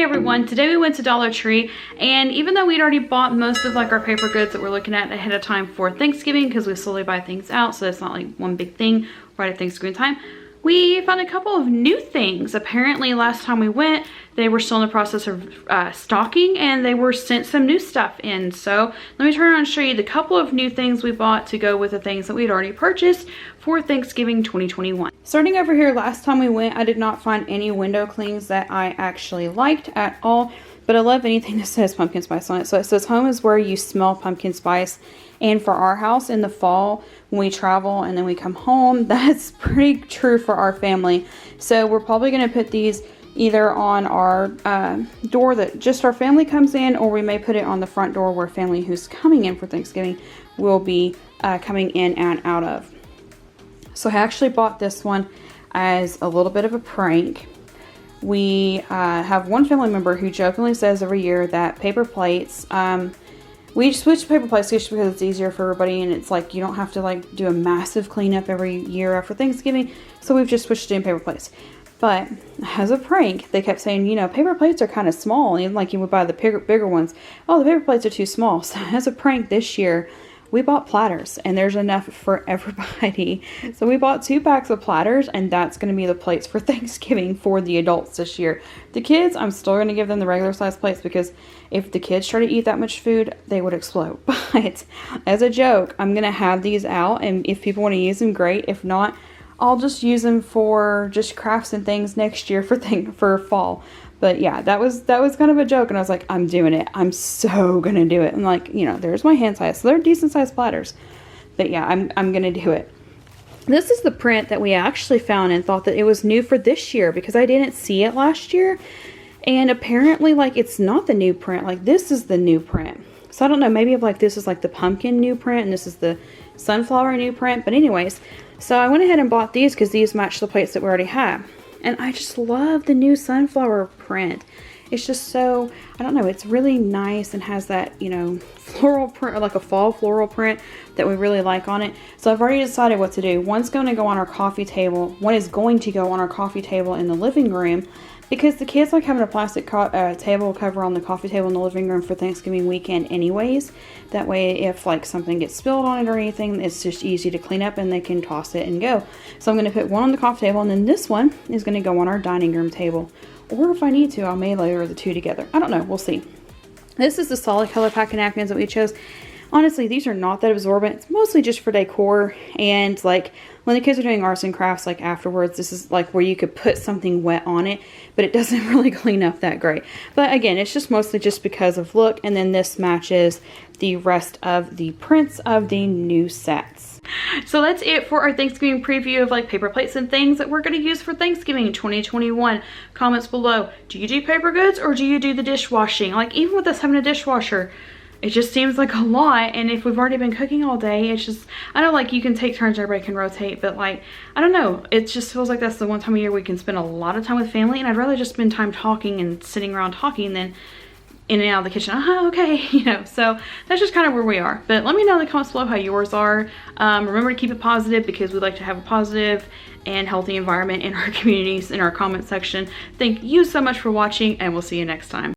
everyone, today we went to Dollar Tree, and even though we'd already bought most of like our paper goods that we're looking at ahead of time for Thanksgiving, because we slowly buy things out, so it's not like one big thing right at Thanksgiving time, we found a couple of new things. Apparently last time we went, they were still in the process of stocking, and they were sent some new stuff in. So let me turn around and show you the couple of new things we bought to go with the things that we'd already purchased for Thanksgiving 2021. Starting over here, last time we went, I did not find any window clings that I actually liked at all, but I love anything that says pumpkin spice on it. So it says home is where you smell pumpkin spice. And for our house in the fall, when we travel and then we come home, that's pretty true for our family. So we're probably going to put these either on our door that just our family comes in, or we may put it on the front door where family who's coming in for Thanksgiving will be coming in and out of. So I actually bought this one as a little bit of a prank. We have one family member who jokingly says every year that paper plates, we switched to paper plates just because it's easier for everybody, and it's like you don't have to like do a massive cleanup every year after Thanksgiving, so we've just switched to doing paper plates. But as a prank, they kept saying, you know, paper plates are kind of small, and like you would buy the bigger ones. Oh, the paper plates are too small. So as a prank this year, we bought platters, and there's enough for everybody. So we bought 2 packs of platters, and that's going to be the plates for Thanksgiving for the adults this year. The kids, I'm still going to give them the regular size plates, because if the kids try to eat that much food, they would explode. But as a joke, I'm going to have these out, and if people want to use them, great. If not, I'll just use them for just crafts and things next year for fall. But yeah, that was kind of a joke, and I was like, I'm doing it. I'm so gonna do it. And like, you know, there's my hand size, so they're decent sized platters. But yeah, I'm gonna do it. This is the print that we actually found and thought that it was new for this year, because I didn't see it last year. And apparently, like, it's not the new print. Like, this is the new print. So I don't know, maybe if like this is like the pumpkin new print and this is the sunflower new print. But anyways, so I went ahead and bought these because these match the plates that we already have. And I just love the new sunflower print. It's just so, I don't know, it's really nice and has that, you know, floral print, or like a fall floral print that we really like on it. So I've already decided what to do. One's going to go on our coffee table. One is going to go on our coffee table in the living room, because the kids like having a plastic table cover on the coffee table in the living room for Thanksgiving weekend anyways. That way, if like something gets spilled on it or anything, it's just easy to clean up and they can toss it and go. So I'm going to put one on the coffee table, and then this one is going to go on our dining room table. Or if I need to, I may layer the two together. I don't know. We'll see. This is the solid color pack of napkins that we chose. Honestly, these are not that absorbent. It's mostly just for decor, and like when the kids are doing arts and crafts, like afterwards, this is like where you could put something wet on it, but it doesn't really clean up that great. But again, it's just mostly just because of look, and then this matches the rest of the prints of the new sets. So that's it for our Thanksgiving preview of like paper plates and things that we're going to use for Thanksgiving 2021. Comments below. Do you do paper goods, or do you do the dishwashing? Like, even with us having a dishwasher, it just seems like a lot, and if we've already been cooking all day, it's just, I know like you can take turns, everybody can rotate, but like, I don't know, it just feels like that's the one time of year we can spend a lot of time with family, and I'd rather just spend time talking and sitting around talking than in and out of the kitchen. Okay, you know, so that's just kind of where we are. But let me know in the comments below how yours are. Remember to keep it positive, because we like to have a positive and healthy environment in our communities, in our comment section. Thank you so much for watching, and we'll see you next time.